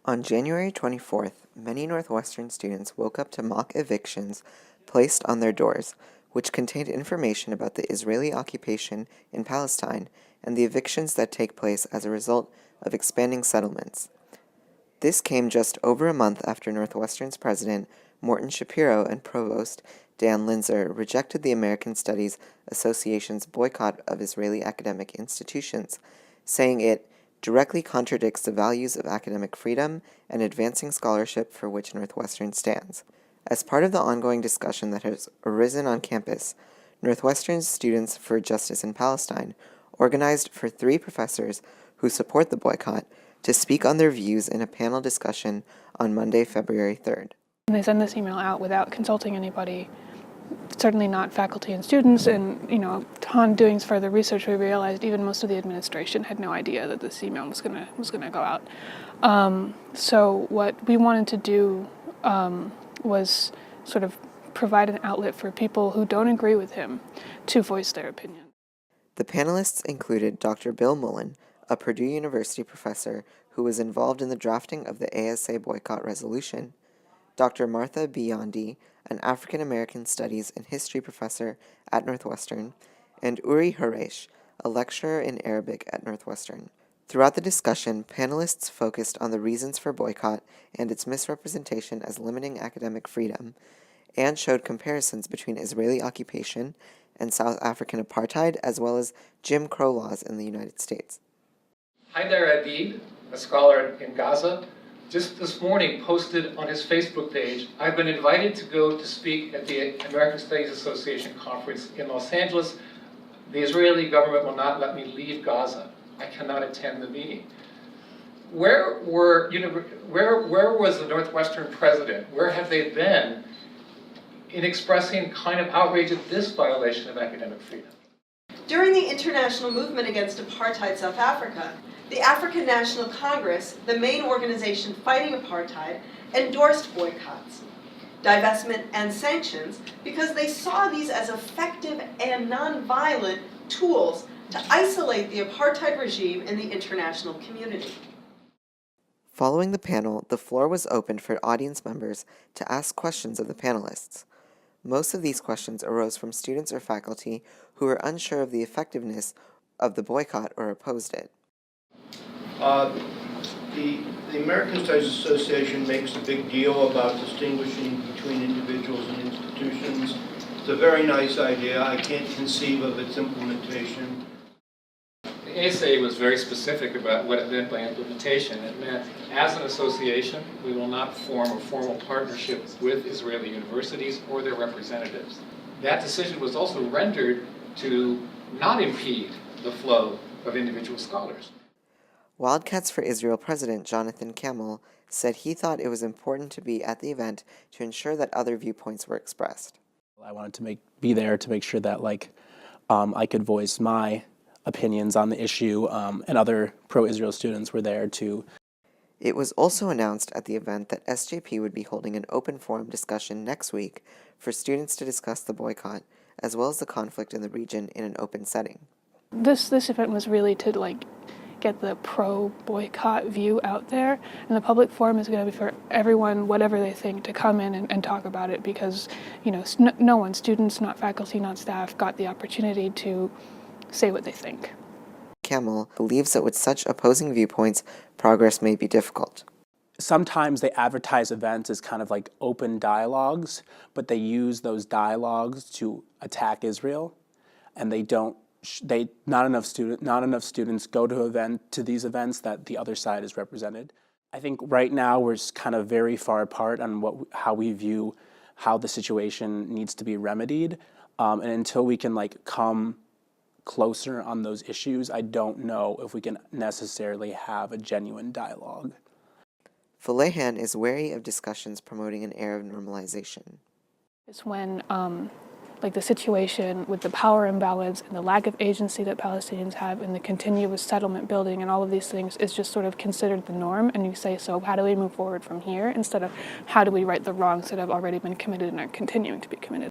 On January 24th, many Northwestern students woke up to mock evictions placed on their doors, which contained information about the Israeli occupation in Palestine and the evictions that take place as a result of expanding settlements. This came just over a month after Northwestern's president, Morton Shapiro, and provost, Dan Linzer, rejected the American Studies Association's boycott of Israeli academic institutions, saying it directly contradicts the values of academic freedom and advancing scholarship for which Northwestern stands. As part of the ongoing discussion that has arisen on campus, Northwestern's Students for Justice in Palestine organized for 3 professors who support the boycott to speak on their views in a panel discussion on Monday, February 3rd. They send this email out without consulting anybody, certainly not faculty and students, and upon doing further research, we realized even most of the administration had no idea that this email was gonna go out. So what we wanted to do was sort of provide an outlet for people who don't agree with him to voice their opinion. The panelists included Dr. Bill Mullen, a Purdue University professor who was involved in the drafting of the ASA boycott resolution, Dr. Martha Biondi, an African American Studies and History professor at Northwestern, and Uri Haresh, a lecturer in Arabic at Northwestern. Throughout the discussion, panelists focused on the reasons for boycott and its misrepresentation as limiting academic freedom, and showed comparisons between Israeli occupation and South African apartheid, as well as Jim Crow laws in the United States. Hi there, Adib, a scholar in Gaza. Just this morning posted on his Facebook page, I've been invited to go to speak at the American Studies Association conference in Los Angeles. The Israeli government will not let me leave Gaza. I cannot attend the meeting. Where was the Northwestern president? Where have they been in expressing kind of outrage at this violation of academic freedom? During the international movement against apartheid South Africa, the African National Congress, the main organization fighting apartheid, endorsed boycotts, divestment, and sanctions because they saw these as effective and nonviolent tools to isolate the apartheid regime in the international community. Following the panel, the floor was opened for audience members to ask questions of the panelists. Most of these questions arose from students or faculty who were unsure of the effectiveness of the boycott or opposed it. The American Studies Association makes a big deal about distinguishing between individuals and institutions. It's a very nice idea. I can't conceive of its implementation. The ASA was very specific about what it meant by implementation. It meant, as an association, we will not form a formal partnership with Israeli universities or their representatives. That decision was also rendered to not impede the flow of individual scholars. Wildcats for Israel President Jonathan Kamel said he thought it was important to be at the event to ensure that other viewpoints were expressed. I wanted to be there to make sure that I could voice my opinions on the issue, and other pro-Israel students were there too. It was also announced at the event that SJP would be holding an open forum discussion next week for students to discuss the boycott, as well as the conflict in the region in an open setting. This event was really to get the pro-boycott view out there, and the public forum is going to be for everyone, whatever they think, to come in and talk about it, because no one, students, not faculty, not staff, got the opportunity to say what they think. Kamel believes that with such opposing viewpoints, progress may be difficult. Sometimes they advertise events as kind of like open dialogues, but they use those dialogues to attack Israel, and not enough students go to these events that the other side is represented. I think right now we're kind of very far apart on how we view how the situation needs to be remedied, and until we can come closer on those issues, I don't know if we can necessarily have a genuine dialogue. Falehan is wary of discussions promoting an air of normalization. It's when the situation with the power imbalance and the lack of agency that Palestinians have and the continuous settlement building and all of these things is just sort of considered the norm, and you say, so how do we move forward from here, instead of how do we right the wrongs that have already been committed and are continuing to be committed.